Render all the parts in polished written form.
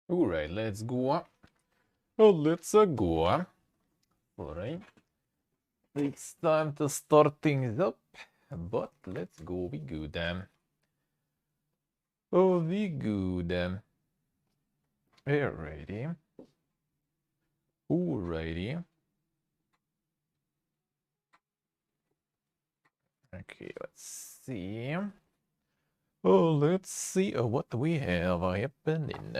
Alright, let's go. Oh, let's go. Alright. It's time to start things up. But let's go. We good. Oh, we good. Alrighty. Alrighty. Okay, let's see. Oh, let's see what we have happening.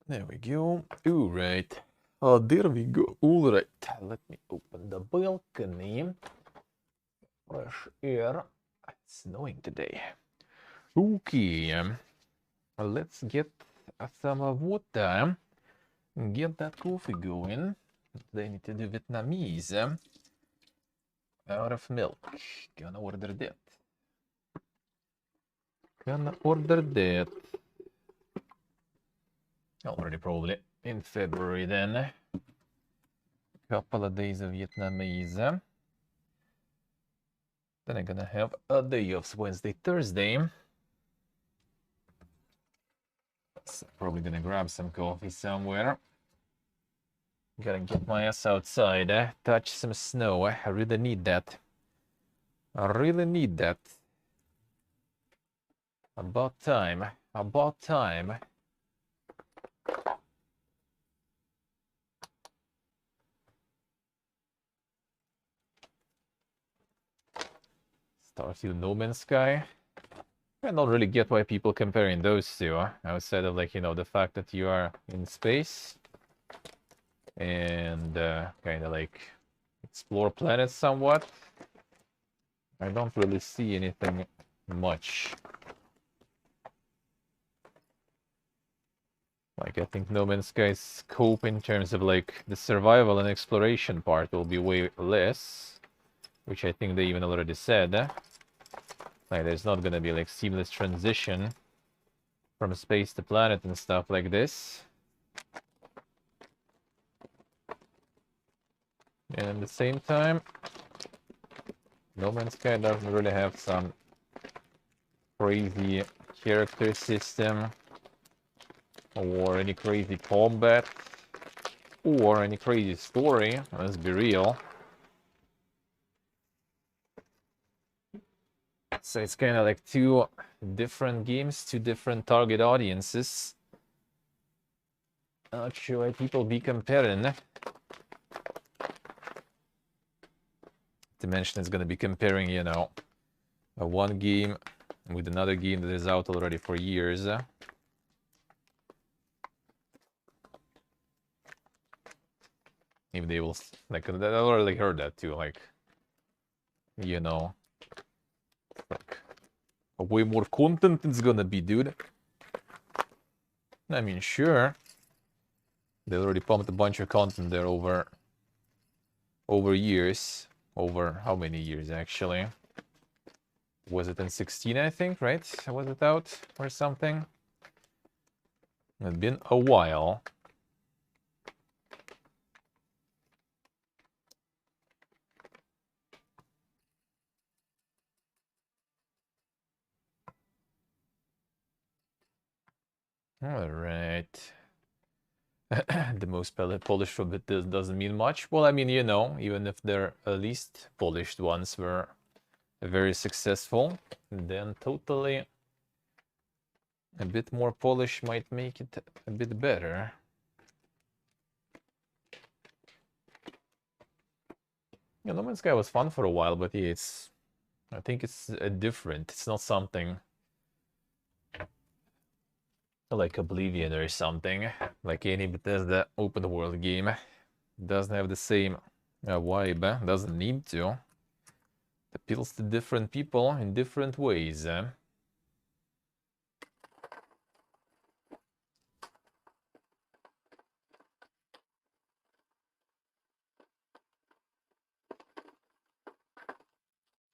There we go. Alright. Oh, there we go. Alright. Let me open the balcony. Fresh air. It's snowing today. Okay. Let's get some water. Get that coffee going. They need to do Vietnamese. Out of milk. Gonna order that. Gonna order that. Already probably in February then. Couple of days of Vietnamese. Then I'm gonna have a day off Wednesday, Thursday. So probably gonna grab some coffee somewhere. Gotta get my ass outside, touch some snow. I really need that. I really need that. About time. About time. Starfield No Man's Sky. I don't really get why people comparing those two, outside of, like, you know, the fact that you are in space and kind of like explore planets somewhat. I don't really see anything much. Like, I think No Man's Sky's scope in terms of like the survival and exploration part will be way less, which I think they even already said. Like, there's not gonna be like seamless transition from space to planet and stuff like this. And at the same time, No Man's Sky doesn't really have some crazy character system or any crazy combat or any crazy story. Let's be real. So it's kind of like two different games, two different target audiences. Not sure why people be comparing. Dimension is going to be comparing, you know, a one game with another game that is out already for years. If they will, like, I already heard that too, like, you know, like, way more content it's gonna be, dude. I mean, sure, they already pumped a bunch of content there over years. Over how many years, actually? Was it in 16, I think, right? Was it out or something? It's been a while. All right. The most polished of it doesn't mean much. Well, I mean, you know, even if their least polished ones were very successful, then totally a bit more polish might make it a bit better. Yeah, No Man's Sky was fun for a while, but yeah, I think it's different. It's not something like Oblivion or something, like any Bethesda open world game. Doesn't have the same vibe, doesn't need to. It appeals to different people in different ways. And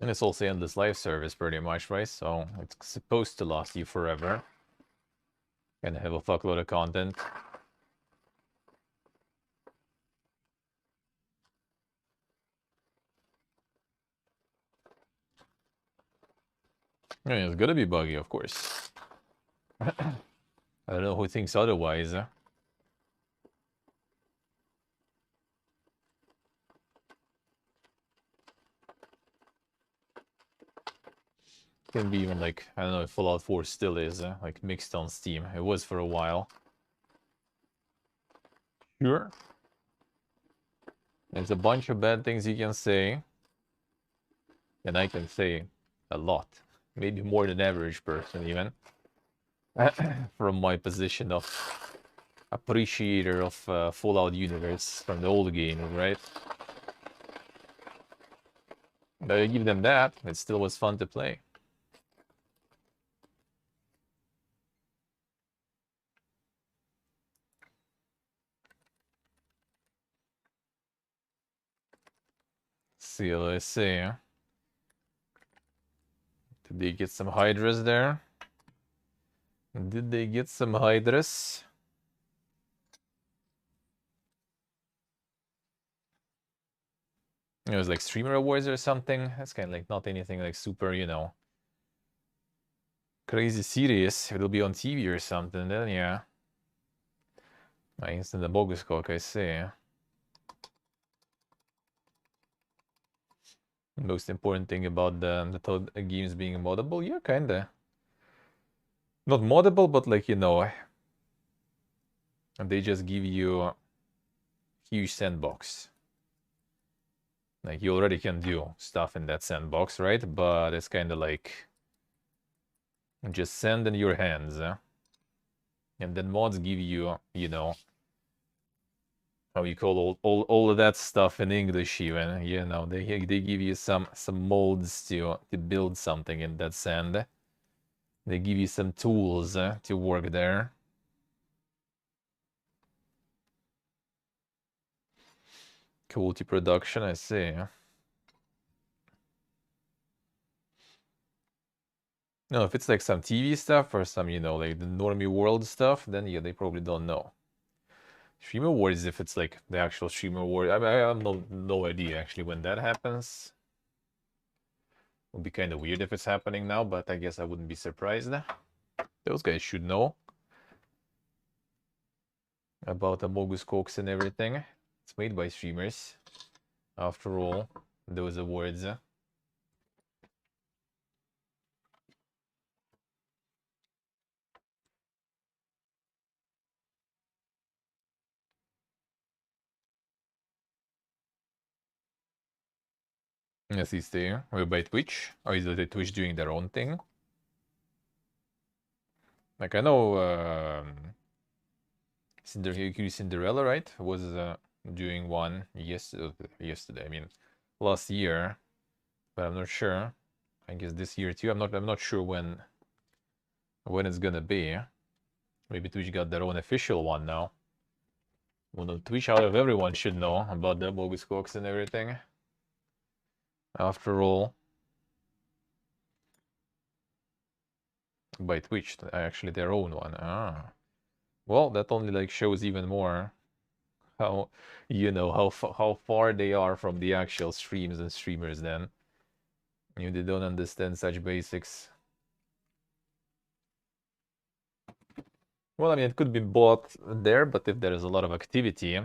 it's also endless life service pretty much, right? So it's supposed to last you forever. And have a fuckload of content. I mean, it's gonna be buggy, of course. I don't know who thinks otherwise. Can be even like, I don't know if Fallout 4 still is, like mixed on Steam. It was for a while. Sure. There's a bunch of bad things you can say. And I can say a lot. Maybe more than average person even. From my position of appreciator of Fallout universe from the old game, right? But I give them that, it still was fun to play. See, let's see. Did they get some Hydras there? Did they get some Hydras? It was like streamer awards or something. That's kind of like not anything like super, you know, crazy serious. If it'll be on TV or something, then yeah. I instant the bogus cock, I see. Most important thing about the games being moddable, yeah, kinda. Not moddable, but like, you know, they just give you a huge sandbox. Like, you already can do stuff in that sandbox, right? But it's kind of like just sand in your hands. And then mods give you, you know, how you call all of that stuff in English even, you know, they give you some molds to build something in that sand. They give you some tools to work there. Quality production, I see. No, if it's like some TV stuff or some, you know, like the normie world stuff, then yeah, they probably don't know. Stream Awards, if it's like the actual Stream Award, I have no idea actually when that happens. Would be kind of weird if it's happening now, but I guess I wouldn't be surprised. Those guys should know about the Mogus Cokes and everything. It's made by streamers, after all, those awards. Yes, is there. Or by Twitch? Or is it Twitch doing their own thing? Like, I know Cinderella, right? Was doing one yesterday, I mean, last year. But I'm not sure. I guess this year too. I'm not sure when it's gonna be. Maybe Twitch got their own official one now. Well, Twitch out of everyone should know about the bogus cooks and everything. After all, by Twitch, actually their own one. Ah, well, that only like shows even more how, you know, how far they are from the actual streams and streamers. Then, you they don't understand such basics. Well, I mean, it could be bought there, but if there is a lot of activity,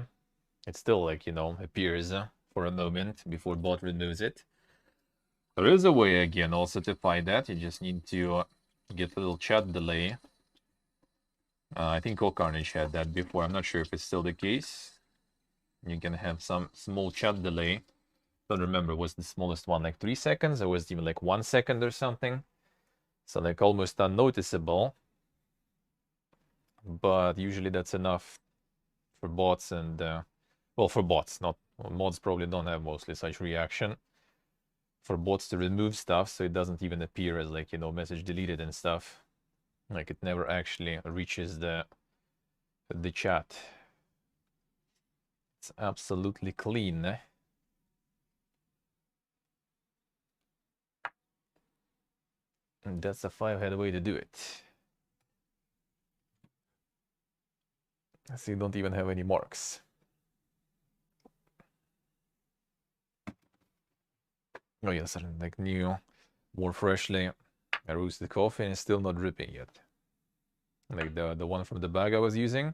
it still, like, you know, appears for a moment before bot removes it. There is a way, again, also to find that. You just need to get a little chat delay. I think Carnage had that before. I'm not sure if it's still the case. You can have some small chat delay. Don't remember, was the smallest one like 3 seconds, or was it even like 1 second or something? So like almost unnoticeable. But usually that's enough for bots and, well, for bots, not mods probably don't have mostly such reaction. For bots to remove stuff so it doesn't even appear as like, you know, message deleted and stuff. Like it never actually reaches the chat. It's absolutely clean. And that's a 5-head way to do it. So you don't even have any marks. Oh yes, like new, more freshly I roasted coffee and it's still not dripping yet. Like the one from the bag I was using,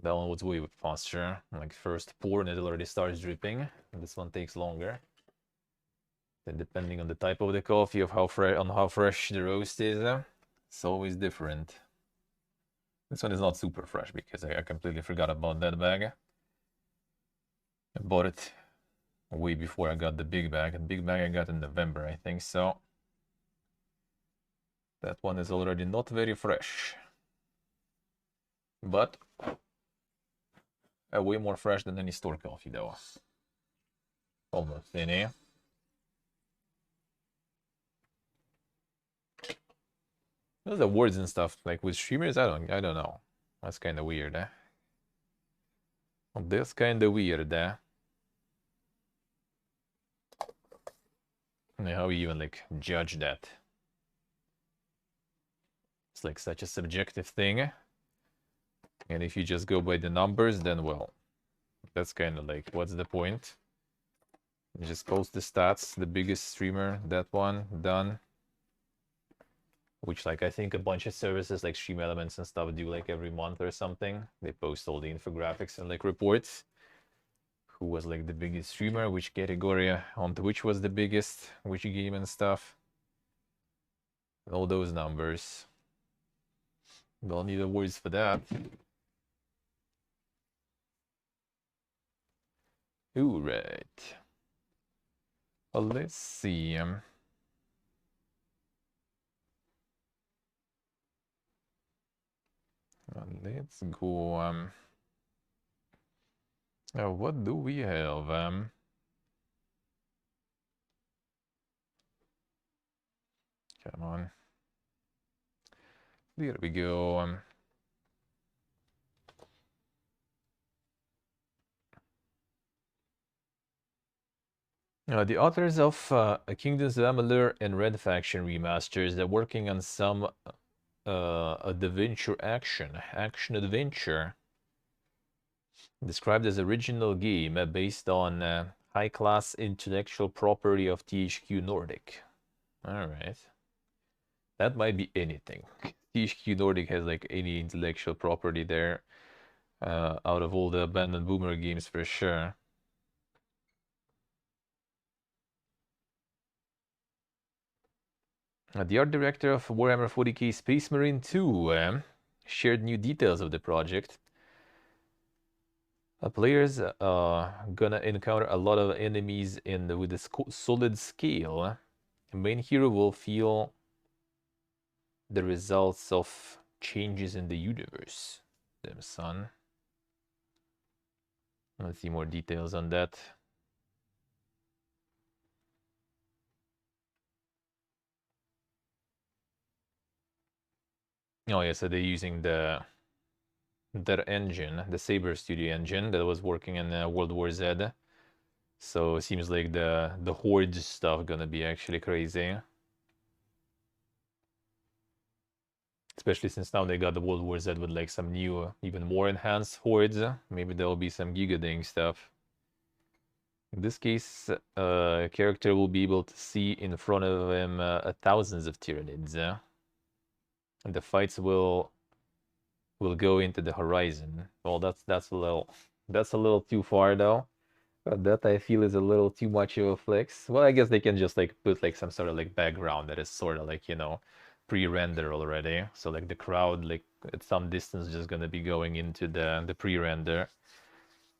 that one was way faster. Like first pour and it already starts dripping. And this one takes longer. Then depending on the type of the coffee, of how fresh the roast is, it's always different. This one is not super fresh because I completely forgot about that bag. I bought it way before I got the big bag. The big bag I got in November, I think so. That one is already not very fresh. But way more fresh than any store coffee though. Almost any. Those are words and stuff, like with streamers, I don't know. That's kind of weird, eh? That's kind of weird, eh? And how you even like judge that? It's like such a subjective thing. And if you just go by the numbers, then well, that's kind of like, what's the point? You just post the stats, the biggest streamer, that one, done. Which, like, I think a bunch of services like Stream Elements and stuff do like every month or something. They post all the infographics and like reports. Who was like the biggest streamer, which category on Twitch was the biggest, which game and stuff. All those numbers. Don't need awards for that. Ooh, right. Well, let's see. Let's go. What do we have? Come on. There we go. The authors of Kingdoms of Amalur and Red Faction remasters are working on some adventure action adventure described as original game based on high-class intellectual property of THQ Nordic. All right, that might be anything. THQ Nordic has like any intellectual property there out of all the abandoned boomer games for sure. The art director of Warhammer 40k Space Marine 2 shared new details of the project. Players gonna encounter a lot of enemies with a solid scale. The main hero will feel the results of changes in the universe. Damn son. Let's see more details on that. Oh yeah, so they're using their engine, the Saber Studio engine that was working in World War Z. So it seems like the Horde stuff gonna be actually crazy. Especially since now they got the World War Z with like some new, even more enhanced hordes. Maybe there'll be some Gigading stuff. In this case, a character will be able to see in front of him thousands of Tyranids. And the fights will go into the horizon. Well, that's a little too far though. But that I feel is a little too much of a flex. Well, I guess they can just like put like some sort of like background that is sort of like, you know, pre-render already. So like the crowd like at some distance just gonna be going into the pre-render.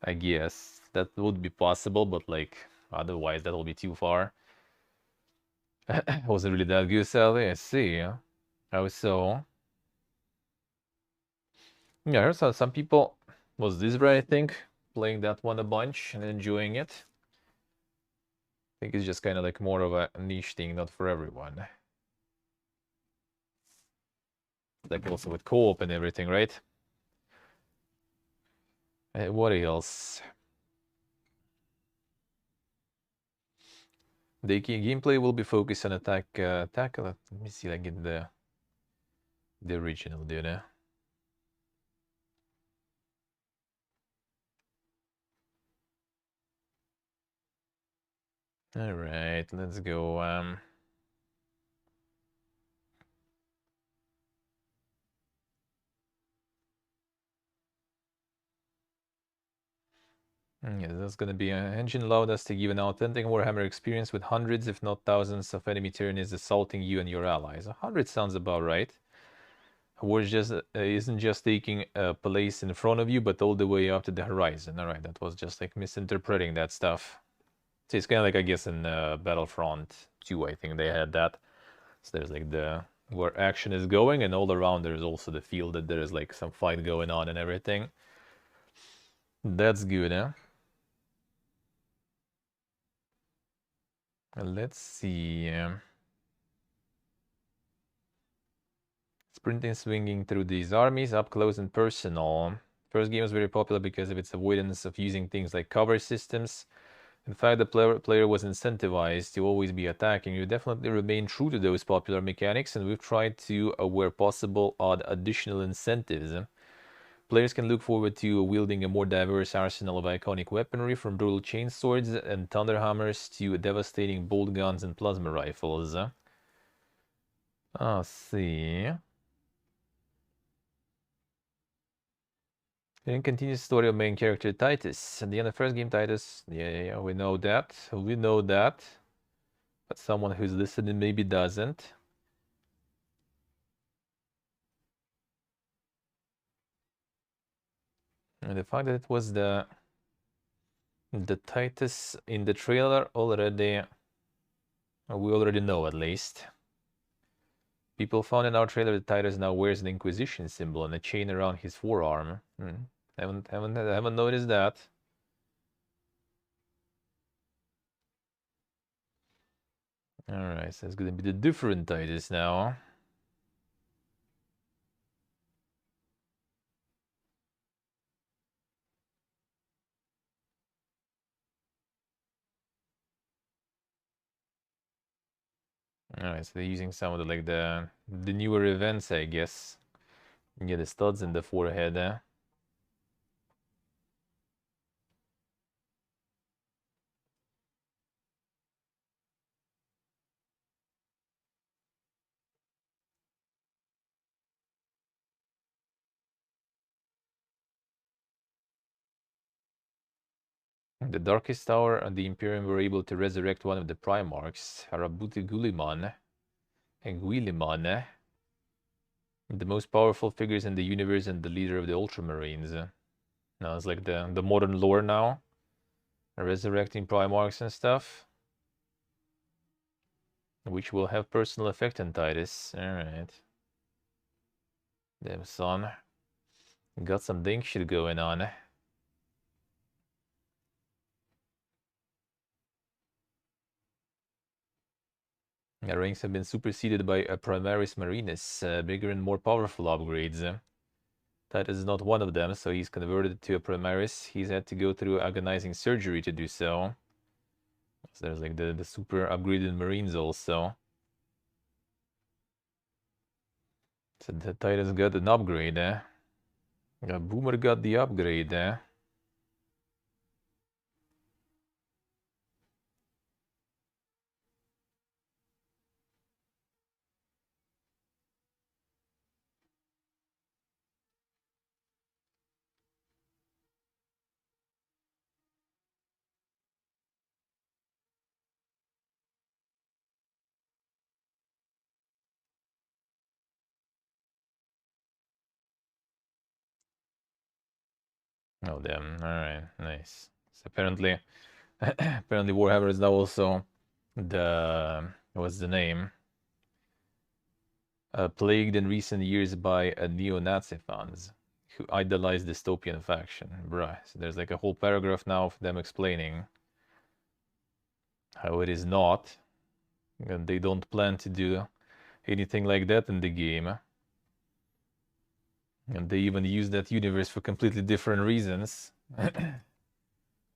I guess that would be possible, but like otherwise that will be too far. Wasn't really that good, Sally. I see. How so? Yeah, I heard some people was this right, I think, playing that one a bunch and enjoying it. I think it's just kind of like more of a niche thing, not for everyone. Like also with co-op and everything, right? What else? The gameplay will be focused on attack. Let me see, like in the original, dude. All right, let's go. Yeah, that's gonna be an engine allowed us to give an authentic Warhammer experience with hundreds, if not thousands, of enemy tyrannies assaulting you and your allies. 100 sounds about right. War isn't just taking a place in front of you, but all the way up to the horizon. All right, that was just like misinterpreting that stuff. So it's kind of like, I guess, in Battlefront 2, I think they had that. So there's like the where action is going, and all around there's also the field that there is like some fight going on and everything. That's good, huh? Let's see. Sprinting, swinging through these armies, up close and personal. First game was very popular because of its avoidance of using things like cover systems. In fact, the player was incentivized to always be attacking. We definitely remain true to those popular mechanics, and we've tried to, where possible, add additional incentives. Players can look forward to wielding a more diverse arsenal of iconic weaponry, from brutal chainswords and thunderhammers to devastating bolt guns and plasma rifles. Let's see. Then continues the story of main character Titus. At the end of the first game, Titus, yeah, we know that. We know that. But someone who's listening maybe doesn't. And the fact that it was the Titus in the trailer already, we already know at least. People found in our trailer that Titus now wears an Inquisition symbol and a chain around his forearm. Haven't noticed that. Alright, so it's gonna be the different Titus now. Alright, so they're using some of the like the newer events, I guess. Yeah, the studs in the forehead. In the Darkest Tower, the Imperium were able to resurrect one of the Primarchs, Harabuti Guliman and Guiliman, the most powerful figures in the universe and the leader of the Ultramarines. Now it's like the modern lore now, resurrecting Primarchs and stuff, which will have personal effect on Titus. Alright. Damn son. Got some dink shit going on. The ranks have been superseded by a Primaris Marinus, bigger and more powerful upgrades. Titus is not one of them, so he's converted to a Primaris. He's had to go through agonizing surgery to do so. So there's like the super upgraded Marines also. So the Titus got an upgrade, eh? Boomer got the upgrade, eh? Oh damn! All right, nice. So apparently, apparently Warhammer is now also the what's the name? Plagued in recent years by neo-Nazi fans who idolize dystopian faction. Bruh. So there's like a whole paragraph now of them explaining how it is not, and they don't plan to do anything like that in the game. And they even use that universe for completely different reasons.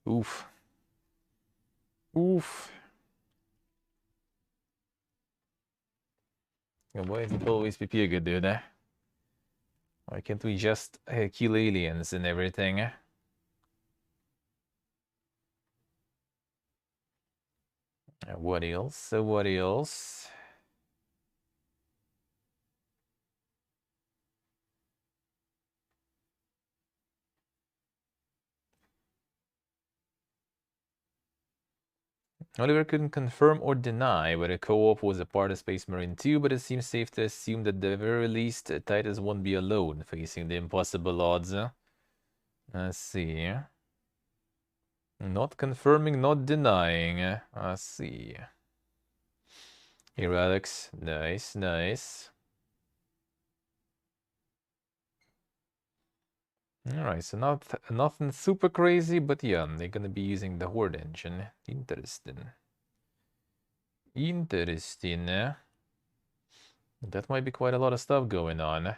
Oof. Oof. Why is it always PP a good dude, eh? Why can't we just kill aliens and everything? What else? What else? Oliver couldn't confirm or deny whether co-op was a part of Space Marine 2, but it seems safe to assume that at the very least Titus won't be alone facing the impossible odds. Let's see. Not confirming, not denying. Let's see. Here, Alex. Nice, nice. Alright, so nothing super crazy, but yeah, they're gonna be using the Horde engine. Interesting. Interesting. That might be quite a lot of stuff going on.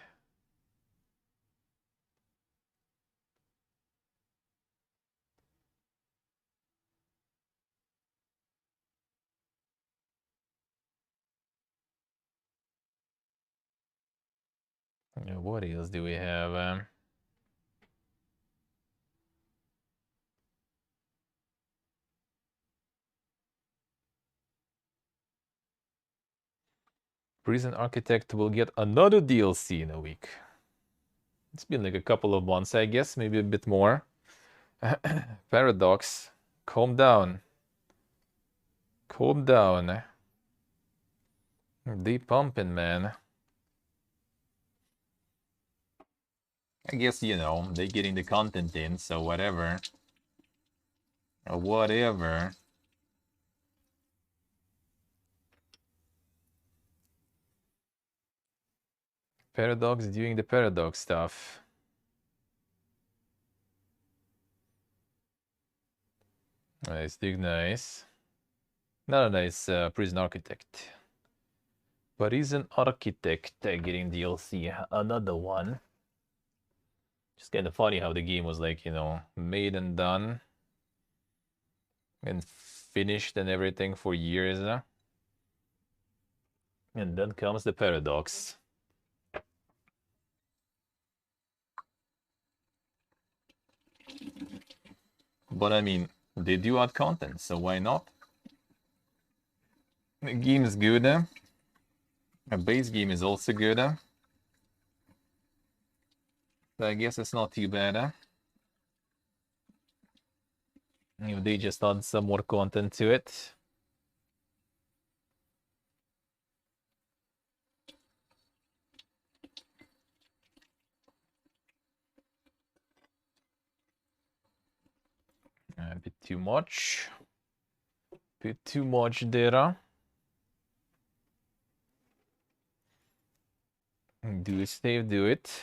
What else do we have? Prison Architect will get another DLC in a week. It's been like a couple of months, I guess, maybe a bit more. Paradox, calm down. Calm down. They pumping, man. I guess, you know, they're getting the content in, so whatever. Whatever. Paradox doing the Paradox stuff. Nice, dig nice. Not a nice Prison Architect. But he's an architect getting DLC. Another one. Just kind of funny how the game was like, you know, made and done. And finished and everything for years. And then comes the Paradox. But I mean, they do add content, so why not? The game is good. A base game is also good. So I guess it's not too bad. If they just add some more content to it. A bit too much. Bit too much data. Do it, save, do it.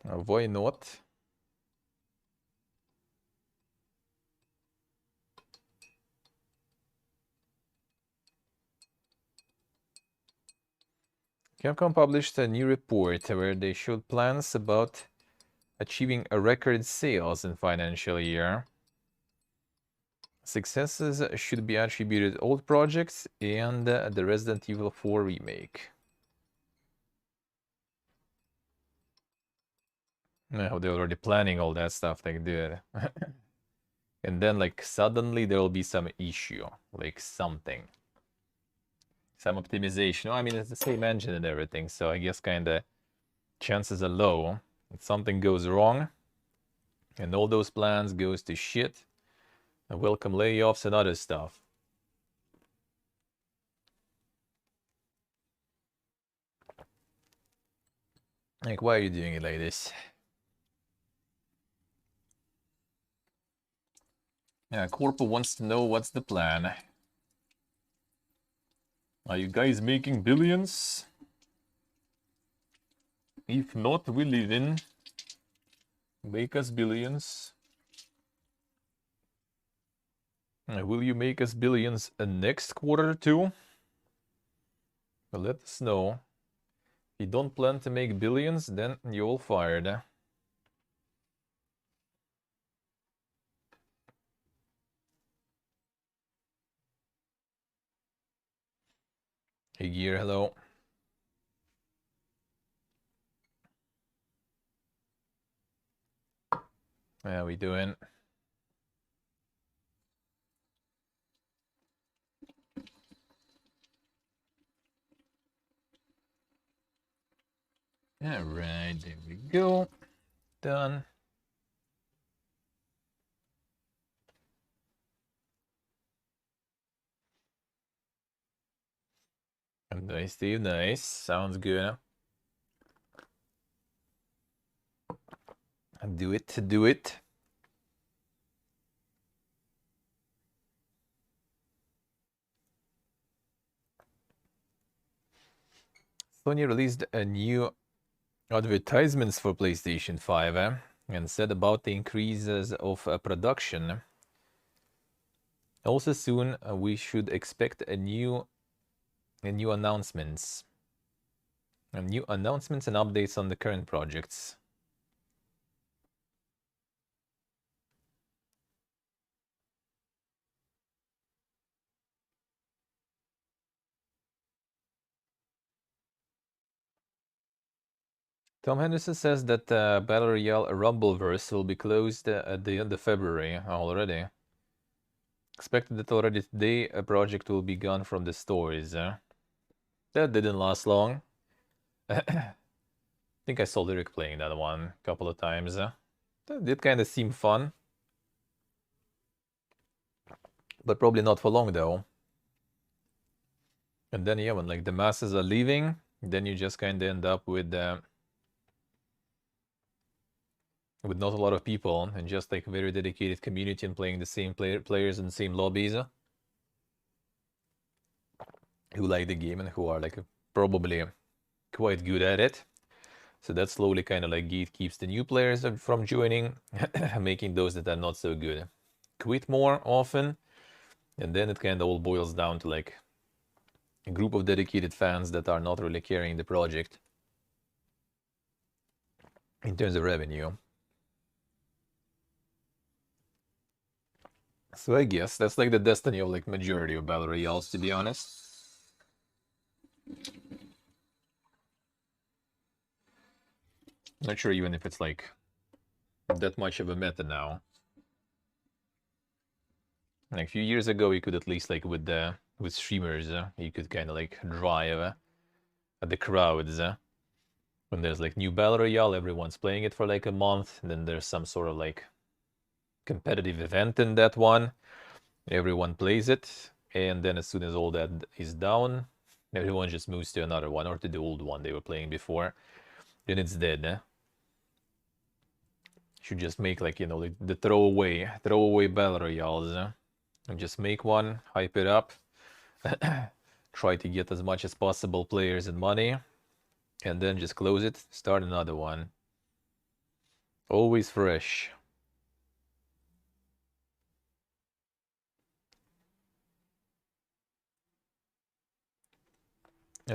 Why not? Capcom published a new report where they showed plans about achieving a record sales in financial year. Successes should be attributed to old projects and the Resident Evil 4 remake. Now they're already planning all that stuff, like, dude. And then, like, suddenly there will be some issue, like something. Some optimization. Oh, I mean, it's the same engine and everything, so I guess kind of chances are low that something goes wrong and all those plans goes to shit. And welcome layoffs and other stuff. Like, why are you doing it like this? Yeah, Corpo wants to know what's the plan. Are you guys making billions? If not, we live in. Make us billions. Will you make us billions next quarter too? Well, let us know. If you don't plan to make billions, then you're all fired. Hey Gear, hello. How we doing? Alright, there we go. Done. Nice, Steve. Nice. Sounds good. Do it. Do it. Sony released a new advertisements for PlayStation 5 and said about the increases of production. Also soon we should expect new announcements. New announcements and updates on the current projects. Tom Henderson says that Battle Royale Rumbleverse will be closed at the end of February already. Expected that already today a project will be gone from the stores. That didn't last long. I think I saw Lyric playing that one a couple of times. That did kind of seem fun. But probably not for long though. And then yeah, when like the masses are leaving, then you just kind of end up with not a lot of people and just like very dedicated community and playing the same players in the same lobbies who like the game and who are like probably quite good at it. So that slowly kind of like gatekeeps the new players from joining, making those that are not so good quit more often. And then it kind of all boils down to like a group of dedicated fans that are not really carrying the project in terms of revenue. So I guess that's like the destiny of like majority of battle royales, to be honest. Not sure even if it's like that much of a meta now. Like a few years ago, you could at least like with streamers, you could kind of like drive the crowds. When there's like new battle royale, everyone's playing it for like a month, and then there's some sort of like competitive event in that one. Everyone plays it, and then as soon as all that is down, everyone just moves to another one or to the old one they were playing before. Then it's dead. Should just make like, you know, like the throwaway battle royales. And just make one, hype it up, try to get as much as possible players and money, and then just close it, start another one. Always fresh.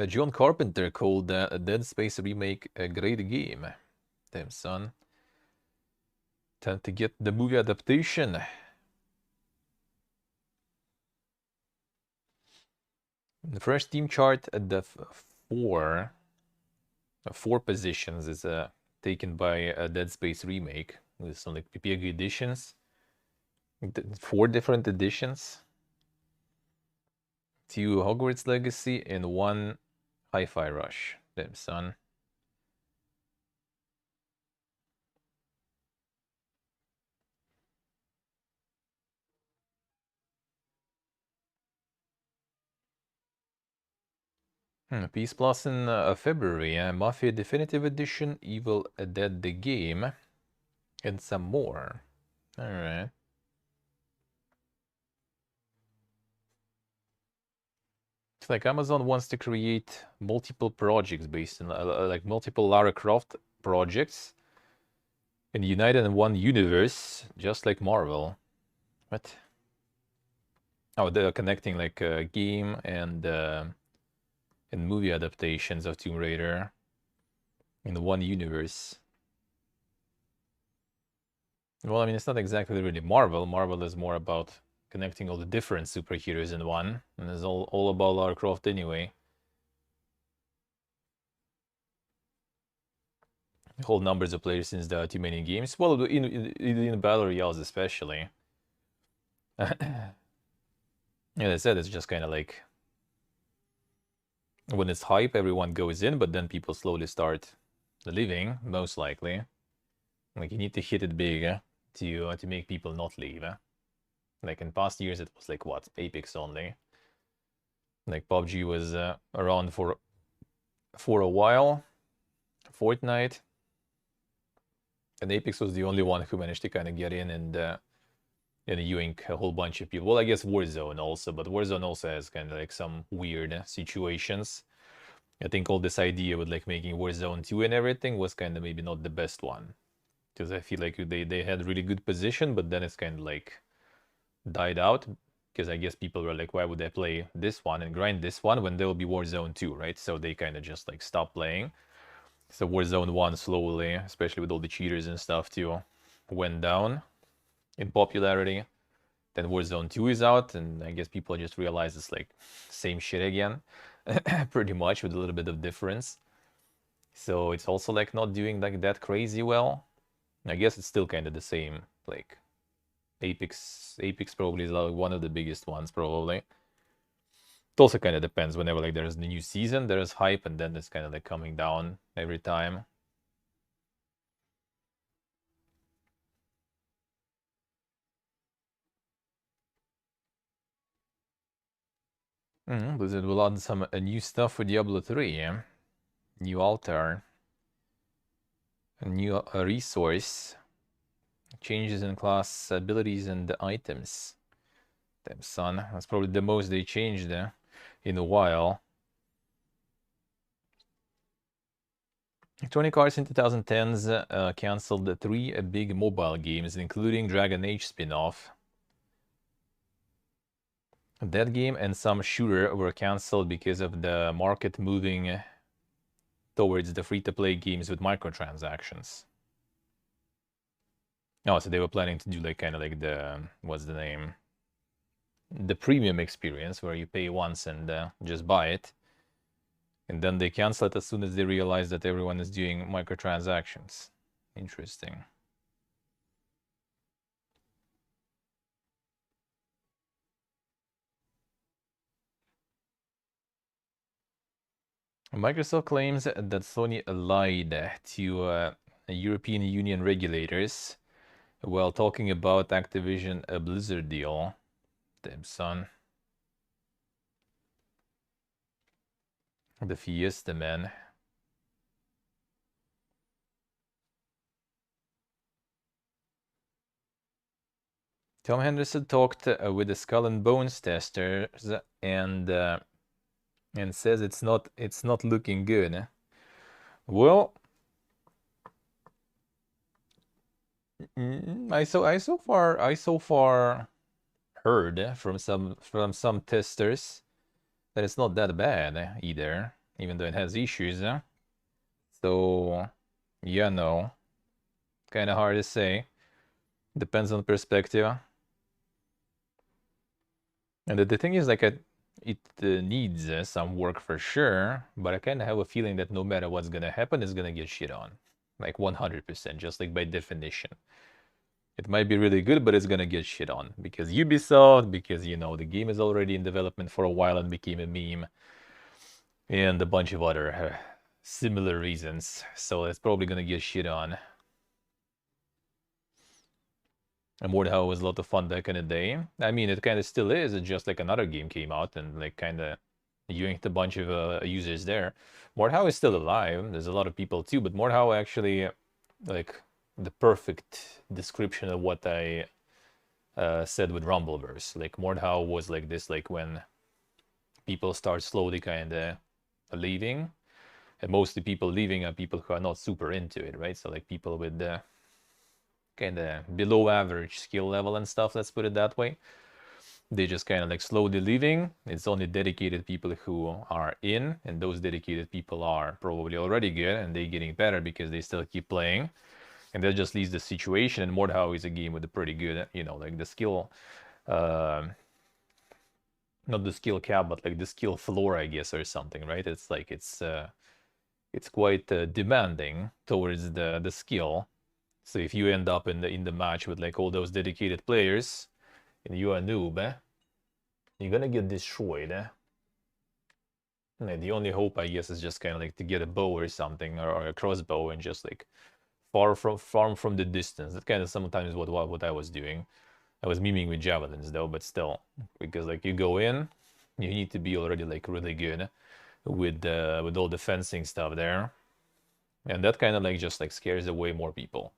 John Carpenter called a Dead Space remake a great game. Damn, son. Time to get the movie adaptation. The first team chart at the four positions is taken by a Dead Space remake with some like PPG editions. 4 different editions. 2 Hogwarts Legacy and 1 Hi-Fi Rush. Damn, son. Peace Plus in February. Mafia Definitive Edition, Evil Dead the Game, and some more. Alright. It's like Amazon wants to create multiple projects based on like multiple Lara Croft projects and united in one universe, just like Marvel. What? Oh, they're connecting like game and movie adaptations of Tomb Raider in one universe. Well, I mean, it's not exactly really Marvel. Marvel is more about connecting all the different superheroes in one, and it's all about Lara Croft anyway. Whole numbers of players since there are too many games. Well, in battle royales especially. Yeah, I said it's just kind of like when it's hype, everyone goes in, but then people slowly start leaving, most likely. Like, you need to hit it big to make people not leave. Like, in past years, it was like, what, Apex only. Like, PUBG was around for a while. Fortnite. And Apex was the only one who managed to kind of get in and yoink a whole bunch of people. Well, I guess Warzone also, but Warzone also has kind of like some weird situations. I think all this idea with like making Warzone 2 and everything was kind of maybe not the best one. Because I feel like they had really good position, but then it's kind of like died out. Because I guess people were like, why would I play this one and grind this one when there will be Warzone 2, right? So they kind of just like stopped playing. So Warzone 1 slowly, especially with all the cheaters and stuff too, went down in popularity. Then Warzone 2 is out, and I guess people just realize it's like same shit again, pretty much, with a little bit of difference. So it's also like not doing like that crazy well. I guess it's still kind of the same. Like Apex probably is like one of the biggest ones, probably. It also kind of depends. Whenever like there's the new season, there's hype, and then it's kind of like coming down every time. Blizzard will add some new stuff for Diablo 3, yeah? New altar, a new resource, changes in class abilities and items. Damn son, that's probably the most they changed in a while. 20 Cars in 2010s cancelled 3 big mobile games, including Dragon Age spin-off. That game and some shooter were cancelled because of the market moving towards the free-to-play games with microtransactions. Oh, so they were planning to do like kind of like the, what's the name? The premium experience where you pay once and just buy it. And then they cancel it as soon as they realize that everyone is doing microtransactions. Interesting. Microsoft claims that Sony lied to European Union regulators while talking about Activision Blizzard deal. Damn son. The Fiesta, man. Tom Henderson talked with the Skull and Bones testers and says it's not looking good. Well, I so far heard from some testers that it's not that bad either, even though it has issues. So yeah, no, kind of hard to say. Depends on perspective. And the thing is, like, it needs some work for sure, but I kind of have a feeling that no matter what's gonna happen, it's gonna get shit on, like 100%, just like by definition. It might be really good, but it's gonna get shit on because Ubisoft, because you know the game is already in development for a while and became a meme, and a bunch of other similar reasons. So it's probably gonna get shit on. And Mordhau was a lot of fun back in the day. I mean, it kind of still is. It's just like another game came out and like kind of yoinked a bunch of users there. Mordhau is still alive. There's a lot of people too, but Mordhau actually, like, the perfect description of what I said with Rumbleverse. Like, Mordhau was like this, like when people start slowly kind of leaving. And mostly people leaving are people who are not super into it, right? So like people with kind of below average skill level and stuff, let's put it that way. They just kind of like slowly leaving. It's only dedicated people who are in, and those dedicated people are probably already good and they're getting better because they still keep playing. And that just leaves the situation. And Mordhau is a game with a pretty good, you know, like the skill, not the skill cap, but like the skill floor, I guess, or something, right? It's like it's quite demanding towards the skill. So if you end up in the match with like all those dedicated players, and you're a noob, you're gonna get destroyed. The only hope, I guess, is just kind of like to get a bow or something, or a crossbow, and just like farm from the distance. That's kind of sometimes what I was doing. I was memeing with javelins though, but still, because like you go in, you need to be already like really good with all the fencing stuff there, and that kind of like just like scares away more people.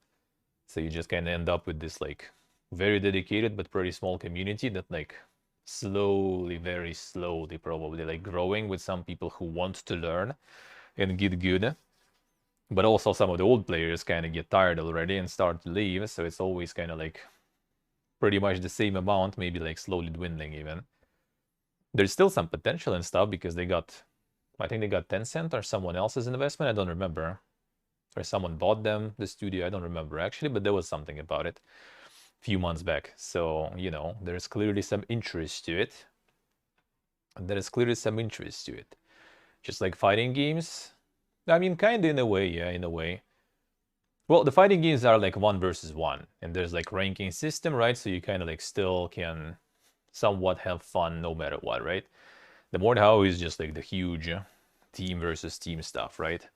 So you just kind of end up with this like very dedicated but pretty small community that like slowly, very slowly, probably like growing with some people who want to learn and get good. But also some of the old players kind of get tired already and start to leave. So it's always kind of like pretty much the same amount, maybe like slowly dwindling even. There's still some potential and stuff because they got, I think they got Tencent or someone else's investment. I don't remember. Or someone bought them, the studio. I don't remember actually, but there was something about it a few months back. So, you know, there's clearly some interest to it. There is clearly some interest to it. Just like fighting games. I mean, kind of in a way, yeah, in a way. Well, the fighting games are like 1 versus 1, and there's like ranking system, right? So you kind of like still can somewhat have fun no matter what, right? The Mordhau is just like the huge team versus team stuff, right?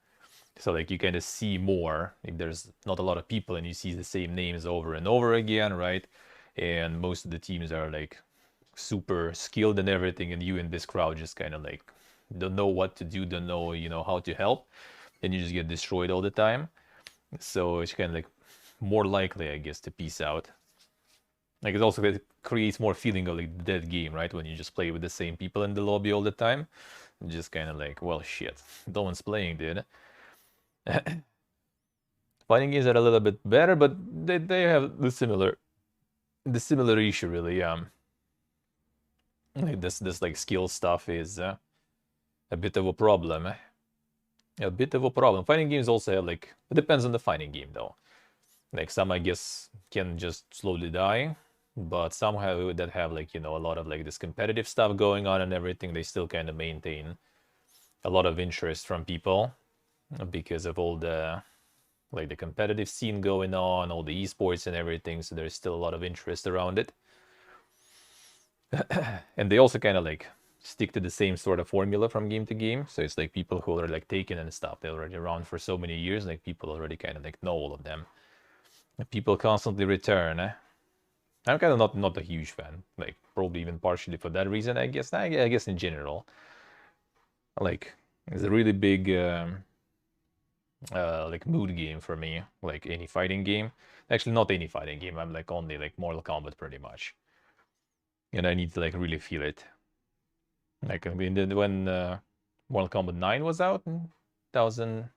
So like you kind of see more, like there's not a lot of people and you see the same names over and over again, right? And most of the teams are like super skilled and everything, and you in this crowd just kind of like don't know what to do, don't know, you know, how to help, and you just get destroyed all the time. So it's kind of like more likely, I guess, to peace out. Like it also creates more feeling of like the dead game, right? When you just play with the same people in the lobby all the time. Just kind of like, well, shit, no one's playing, dude. Fighting games are a little bit better, but they have the similar issue, really. Like this like skill stuff is a bit of a problem. A bit of a problem. Fighting games also have like, it depends on the fighting game though. Like some, I guess, can just slowly die, but somehow that have like, you know, a lot of like this competitive stuff going on and everything, they still kind of maintain a lot of interest from people because of all the like the competitive scene going on, all the esports and everything. So there's still a lot of interest around it. And they also kind of like stick to the same sort of formula from game to game. So it's like people who are like taken and stuff, they're already around for so many years, like people already kind of like know all of them. People constantly return. I'm kind of not a huge fan, like probably even partially for that reason, I guess. I guess in general, like it's a really big like mood game for me, like any fighting game. Actually, not any fighting game. I'm like only like Mortal Kombat pretty much, and I need to like really feel it. Like I mean, when Mortal Kombat 9 was out in 2000,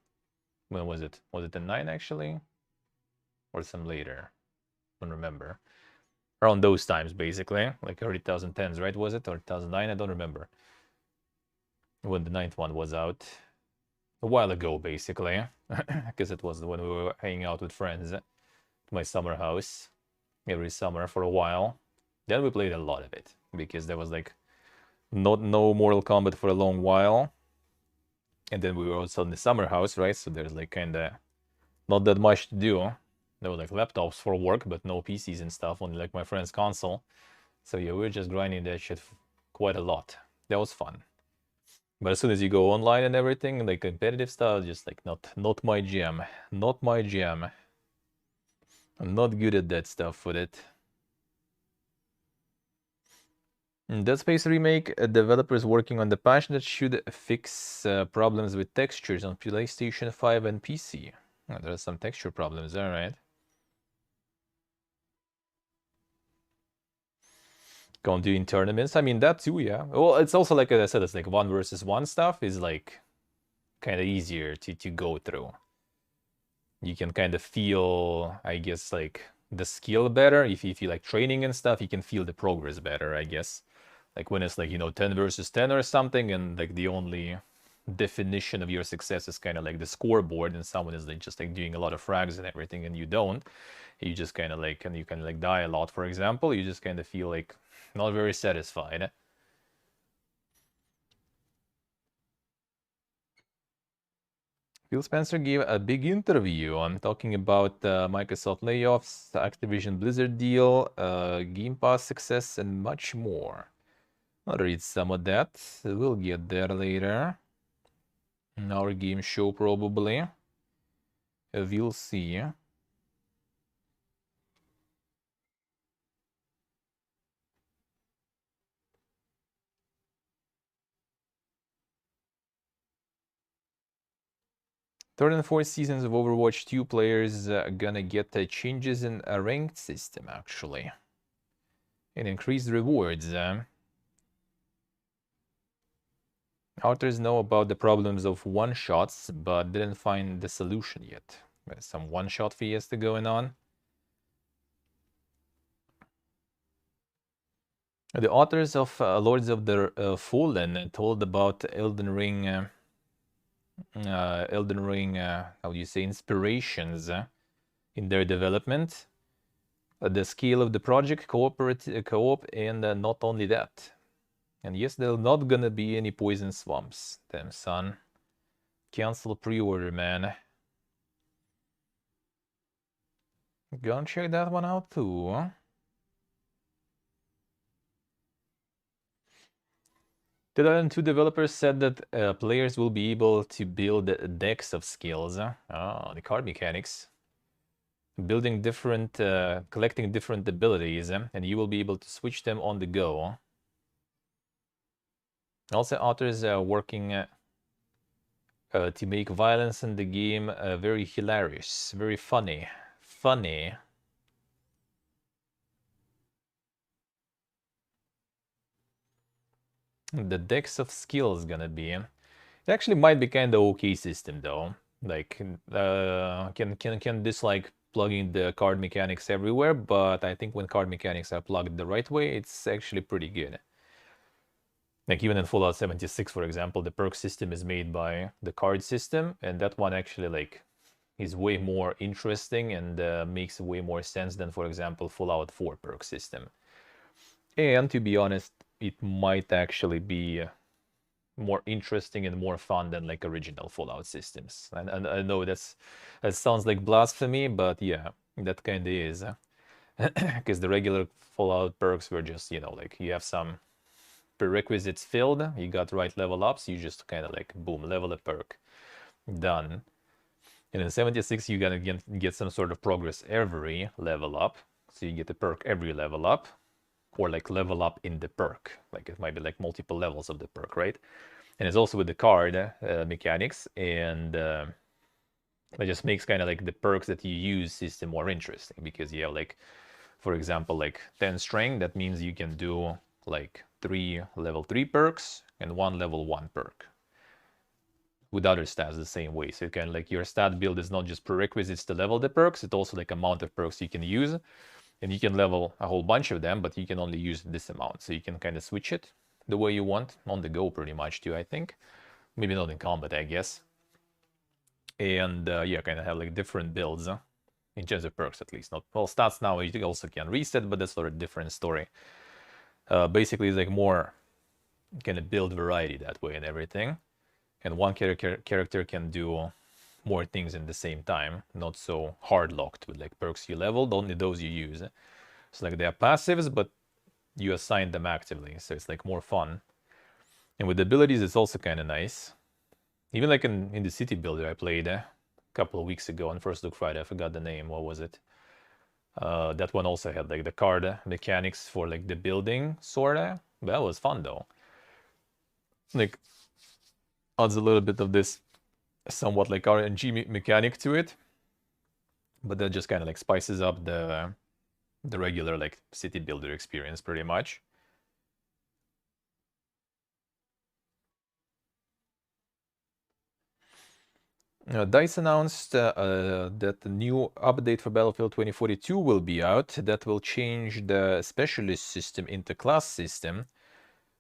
when was it? Was it the 9 actually, or some later? I don't remember. Around those times, basically, like early 2010s, right? Was it, or 2009? I don't remember when the 9th one was out. A while ago, basically, because it was when we were hanging out with friends at my summer house every summer for a while. Then we played a lot of it because there was like no Mortal Kombat for a long while, and then we were also in the summer house, right? So there's like kind of not that much to do. There were like laptops for work, but no PCs and stuff, only like my friend's console. So yeah, we were just grinding that shit quite a lot. That was fun. But as soon as you go online and everything, like competitive stuff, just like not my jam. Not my jam. I'm not good at that stuff with it. In Dead Space Remake, a developer is working on the patch that should fix problems with textures on PlayStation 5 and PC. Oh, there are some texture problems there, right? Going to in tournaments. I mean, that too, yeah. Well, it's also like I said, it's like 1 versus 1 stuff is like kind of easier to go through. You can kind of feel, I guess, like the skill better. If you like training and stuff, you can feel the progress better, I guess. Like when it's like, you know, 10 versus 10 or something, and like the only definition of your success is kind of like the scoreboard, and someone is like just like doing a lot of frags and everything, and you don't. You just kind of like, and you can like die a lot, for example. You just kind of feel like not very satisfied. Phil Spencer gave a big interview on talking about Microsoft layoffs, the Activision Blizzard deal, Game Pass success, and much more. I'll read some of that. We'll get there later. In our game show, probably. We'll see. 3rd and 4th seasons of Overwatch 2 players gonna get changes in a ranked system, actually. And increased rewards. Authors know about the problems of one-shots, but didn't find the solution yet. There's some one-shot fiesta going on. The authors of Lords of the Fallen told about Elden Ring, how do you say, inspirations in their development. The scale of the project, co-op, and not only that. And yes, there's not gonna be any poison swamps. Damn, son. Cancel pre-order, man. Gonna check that one out too. Huh? Dead Island 2 developers said that players will be able to build decks of skills. Oh, the card mechanics. Building different, collecting different abilities, and you will be able to switch them on the go. Also, authors are working to make violence in the game very hilarious, very funny. The decks of skills gonna be. It actually might be kind of okay system though. Like, can this like plugging the card mechanics everywhere? But I think when card mechanics are plugged the right way, it's actually pretty good. Like even in Fallout 76, for example, the perk system is made by the card system, and that one actually like is way more interesting and makes way more sense than, for example, Fallout 4 perk system. And to be honest, it might actually be more interesting and more fun than like original Fallout systems. And I know that sounds like blasphemy, but yeah, that kind of is. Because the regular Fallout perks were just, you know, like you have some prerequisites filled, you got right level ups, you just kind of like, boom, level a perk. Done. And in 76, you gotta get some sort of progress every level up. So you get the perk every level up, or like level up in the perk. Like it might be like multiple levels of the perk, right? And it's also with the card mechanics, and it just makes kind of like the perks that you use system more interesting, because you have like, for example, like 10 strength. That means you can do like 3 level 3 perks and 1 level 1 perk with other stats the same way. So you can like, your stat build is not just prerequisites to level the perks, it's also like amount of perks you can use, and you can level a whole bunch of them, but you can only use this amount. So you can kind of switch it the way you want on the go pretty much too, I think. Maybe not in combat, I guess. And yeah, kind of have like different builds in terms of perks, at least. Not well, stats now you also can reset, but that's sort of a different story. Basically, it's like more kind of build variety that way and everything. And one character can do more things in the same time, not so hard locked with like perks you leveled, only those you use. So like they are passives, but you assign them actively, so it's like more fun. And with abilities, it's also kind of nice. Even like in the city builder I played a couple of weeks ago on First Look Friday, I forgot the name, what was it? That one also had like the card mechanics for like the building, sorta. That was fun though. Like, adds a little bit of this somewhat like RNG mechanic to it, but that just kind of like spices up the regular like city builder experience pretty much. DICE announced that the new update for Battlefield 2042 will be out. That will change the specialist system into class system,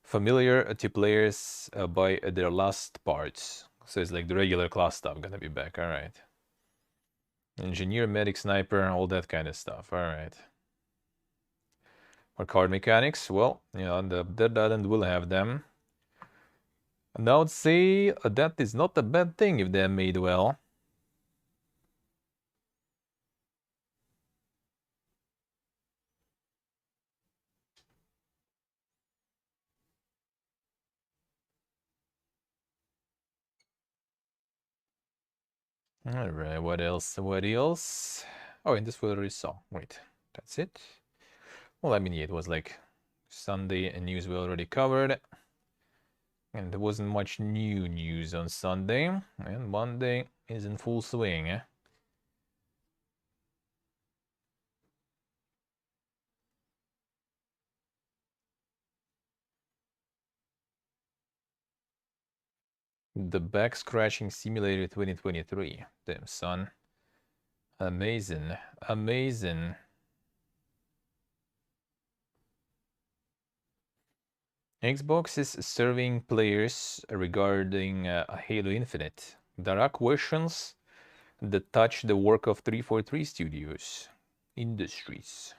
familiar to players by their last parts. So it's like the regular class stuff gonna be back. All right. Engineer, medic, sniper, all that kind of stuff. All right. Or card mechanics. Well, you know, the Dead Island will have them. And I would say that is not a bad thing if they're made well. Alright, what else? What else? Oh, and this we already saw. Wait, that's it? Well, I mean, yeah, it was like Sunday and news we already covered. And there wasn't much new news on Sunday. And Monday is in full swing, eh? The Back Scratching Simulator 2023. Damn, son. Amazing. Amazing. Xbox is serving players regarding Halo Infinite. There are questions that touch the work of 343 Studios. Industries.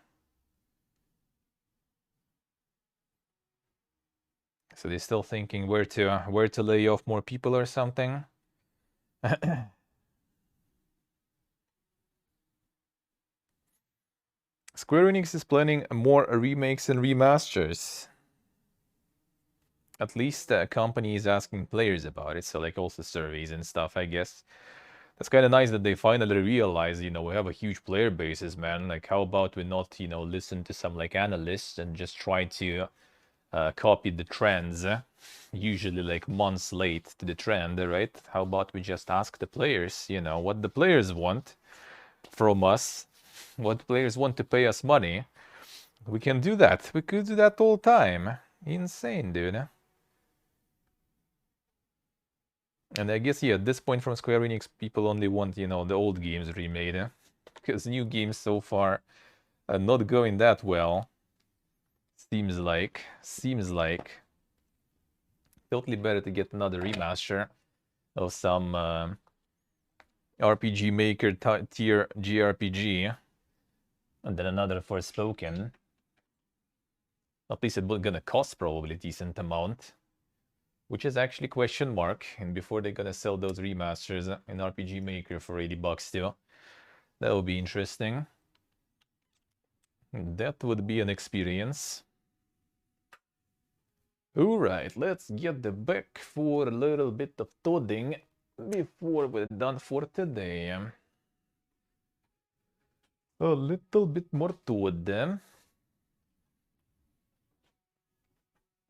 So they're still thinking where to lay off more people or something. Square Enix is planning more remakes and remasters. At least the company is asking players about it, so like also surveys and stuff, I guess. That's kind of nice that they finally realize, you know, we have a huge player bases, man. Like, how about we not, you know, listen to some like analysts and just try to copy the trends, usually like months late to the trend, right? How about we just ask the players, you know, what the players want from us, what players want to pay us money. We can do that. We could do that all the time. Insane, dude. And I guess, yeah, at this point from Square Enix, people only want, you know, the old games remade. Because new games so far are not going that well. Seems like. Totally better to get another remaster of some RPG Maker tier JRPG. And then another Forspoken. At least it's gonna cost probably a decent amount. Which is actually question mark. And before they're gonna sell those remasters in RPG Maker for $80 still. That would be interesting. That would be an experience. Alright, let's get the back for a little bit of todding before we're done for today. A little bit more toad.